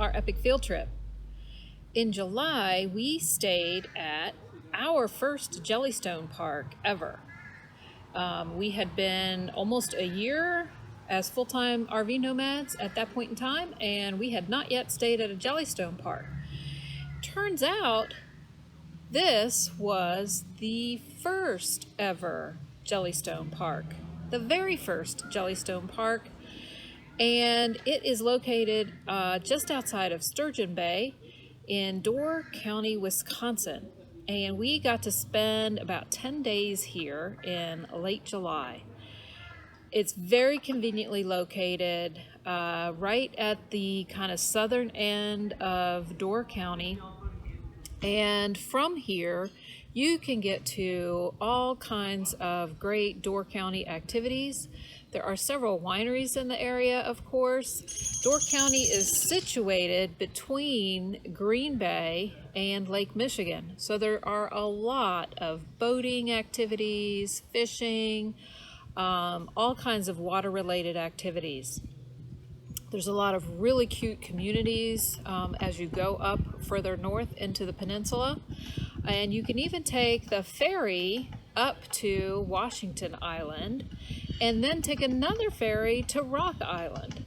our epic field trip. In July, we stayed at our first Jellystone Park ever. We had been almost a year as full-time RV nomads at that point in time, and we had not yet stayed at a Jellystone Park. Turns out this was the first ever Jellystone Park, the very first Jellystone Park, and it is located just outside of Sturgeon Bay in Door County, Wisconsin. And we got to spend about 10 days here in late July. It's very conveniently located right at the kind of southern end of Door County. And from here, you can get to all kinds of great Door County activities. There are several wineries in the area, of course. Door County is situated between Green Bay and Lake Michigan. So there are a lot of boating activities, fishing, all kinds of water-related activities. There's a lot of really cute communities as you go up further north into the peninsula. And you can even take the ferry up to Washington Island and then take another ferry to Rock Island.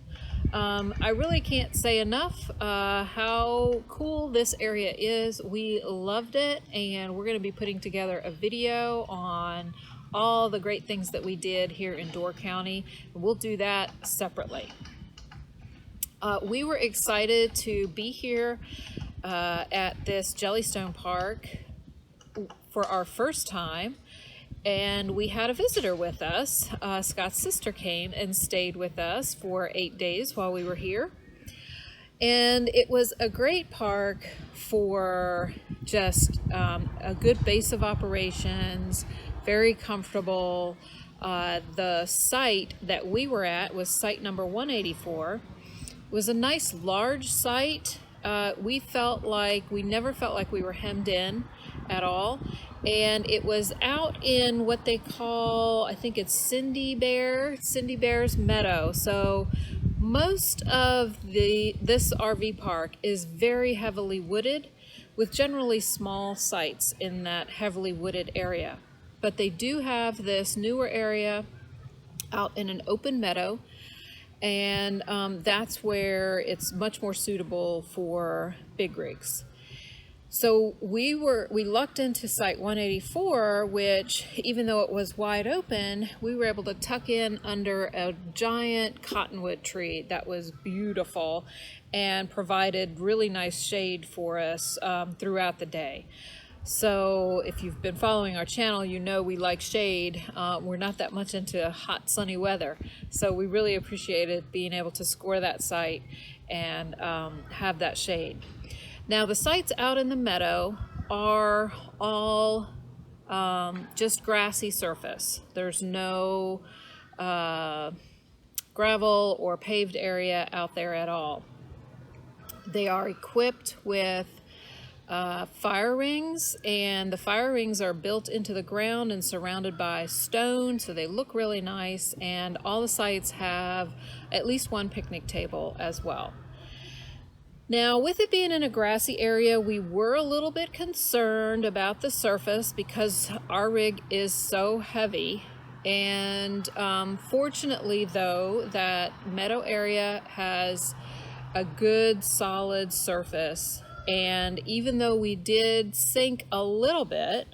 I really can't say enough how cool this area is. We loved it, and we're going to be putting together a video on all the great things that we did here in Door County. We'll do that separately. We were excited to be here at this Jellystone Park for our first time, and we had a visitor with us. Scott's sister came and stayed with us for 8 days while we were here, and it was a great park for just a good base of operations, very comfortable. The site that we were at was site number 184. It was a nice large site. We never felt like we were hemmed in at all. And it was out in what they call, I think it's Cindy Bear's Meadow. So most of this RV park is very heavily wooded, with generally small sites in that heavily wooded area. But they do have this newer area out in an open meadow, and that's where it's much more suitable for big rigs. So we lucked into site 184, which, even though it was wide open, we were able to tuck in under a giant cottonwood tree that was beautiful and provided really nice shade for us throughout the day. So if you've been following our channel, you know we like shade. We're not that much into hot, sunny weather. So we really appreciated being able to score that site and have that shade. Now the sites out in the meadow are all just grassy surface. There's no gravel or paved area out there at all. They are equipped with fire rings, and the fire rings are built into the ground and surrounded by stone, so they look really nice, and all the sites have at least one picnic table as well. Now, with it being in a grassy area, we were a little bit concerned about the surface because our rig is so heavy. And fortunately, though, that meadow area has a good solid surface. And even though we did sink a little bit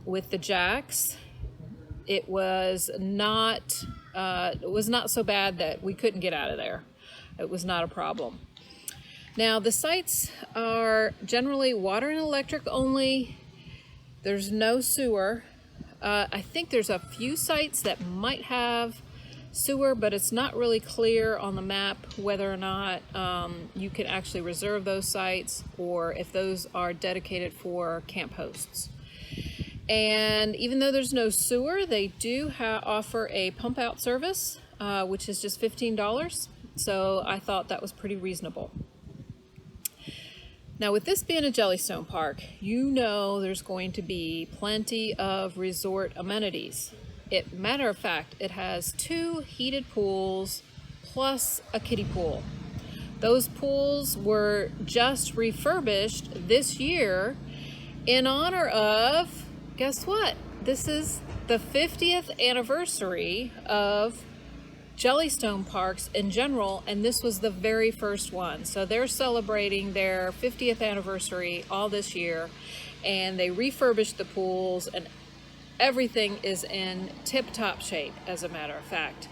with the jacks, it was not so bad that we couldn't get out of there. It was not a problem. Now, the sites are generally water and electric only. There's no sewer. I think there's a few sites that might have sewer, but it's not really clear on the map whether or not you can actually reserve those sites or if those are dedicated for camp hosts. And even though there's no sewer, they do offer a pump out service, which is just $15. So I thought that was pretty reasonable. Now, with this being a Jellystone Park, you know there's going to be plenty of resort amenities. Matter of fact, it has 2 heated pools plus a kiddie pool. Those pools were just refurbished this year in honor of, guess what? This is the 50th anniversary of Jellystone Parks in general, and this was the very first one. So they're celebrating their 50th anniversary all this year, and they refurbished the pools, and everything is in tip-top shape, as a matter of fact.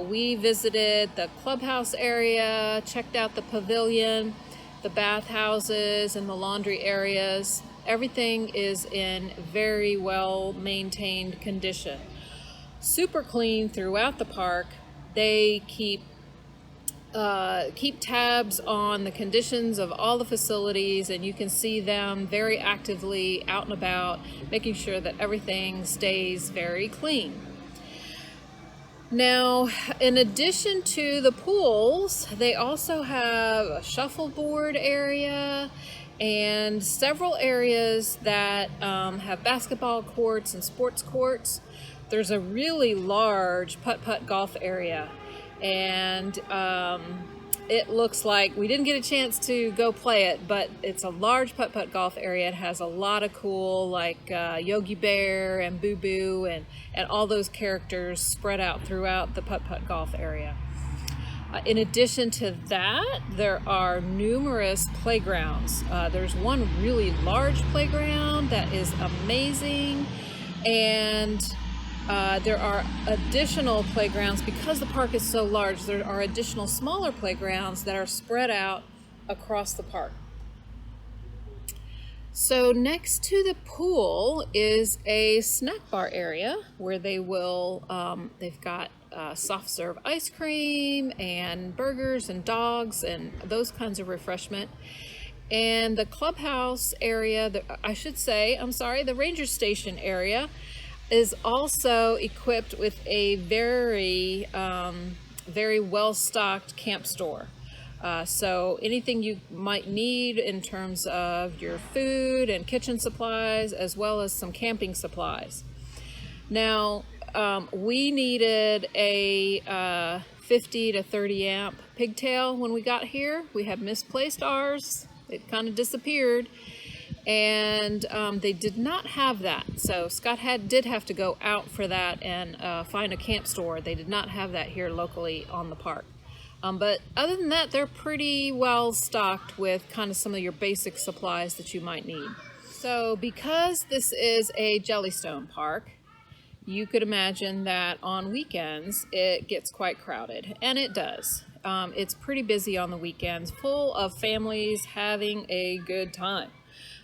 We visited the clubhouse area, checked out the pavilion, the bathhouses, and the laundry areas. Everything is in very well maintained condition. Super clean throughout the park. They keep tabs on the conditions of all the facilities, and you can see them very actively out and about, making sure that everything stays very clean. Now, in addition to the pools, they also have a shuffleboard area and several areas that have basketball courts and sports courts. There's a really large putt-putt golf area, and it looks like we didn't get a chance to go play it, but it's a large putt-putt golf area. It has a lot of cool, like Yogi Bear and Boo Boo and all those characters spread out throughout the putt-putt golf area. In addition to that, there are numerous playgrounds. There's one really large playground that is amazing, and there are additional playgrounds. Because the park is so large, there are additional smaller playgrounds that are spread out across the park. So next to the pool is a snack bar area where they will, they've got soft serve ice cream and burgers and dogs and those kinds of refreshment. And the clubhouse area, the ranger station area, is also equipped with a very well-stocked camp store. So anything you might need in terms of your food and kitchen supplies, as well as some camping supplies. Now, we needed a 50 to 30 amp pigtail when we got here. We had misplaced ours. It kind of disappeared. And they did not have that. So Scott did have to go out for that and find a camp store. They did not have that here locally on the park. But other than that, they're pretty well stocked with kind of some of your basic supplies that you might need. So because this is a Jellystone Park, you could imagine that on weekends it gets quite crowded, and it does. It's pretty busy on the weekends, full of families having a good time.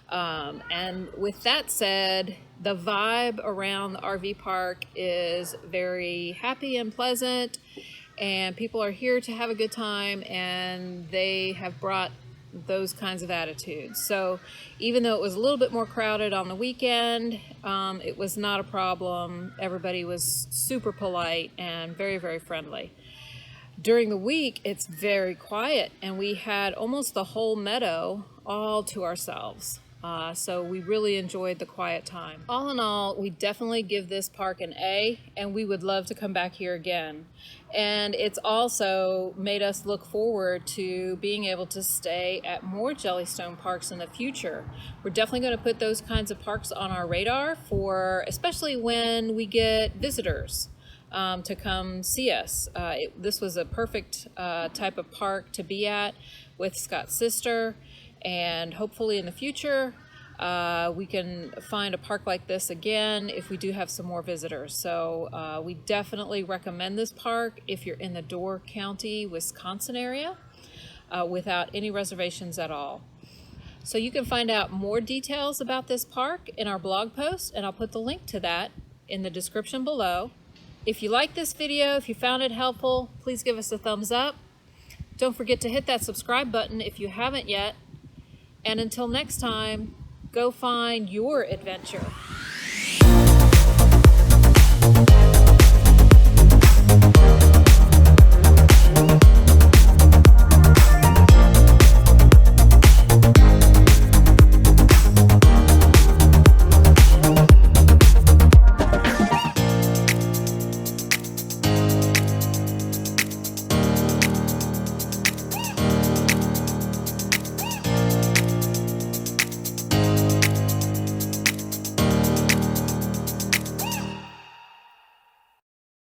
And with that said, the vibe around the RV park is very happy and pleasant, and people are here to have a good time, and they have brought those kinds of attitudes. So even though it was a little bit more crowded on the weekend, it was not a problem. Everybody was super polite and very, very friendly. During the week, it's very quiet, and we had almost the whole meadow all to ourselves. So we really enjoyed the quiet time. All in all, we definitely give this park an A, and we would love to come back here again. And it's also made us look forward to being able to stay at more Jellystone parks in the future. We're definitely going to put those kinds of parks on our radar for, especially when we get visitors to come see us. This was a perfect type of park to be at with Scott's sister. And hopefully in the future, we can find a park like this again if we do have some more visitors. So we definitely recommend this park if you're in the Door County, Wisconsin area without any reservations at all. So you can find out more details about this park in our blog post, and I'll put the link to that in the description below. If you like this video, if you found it helpful, please give us a thumbs up. Don't forget to hit that subscribe button if you haven't yet. And until next time, go find your adventure.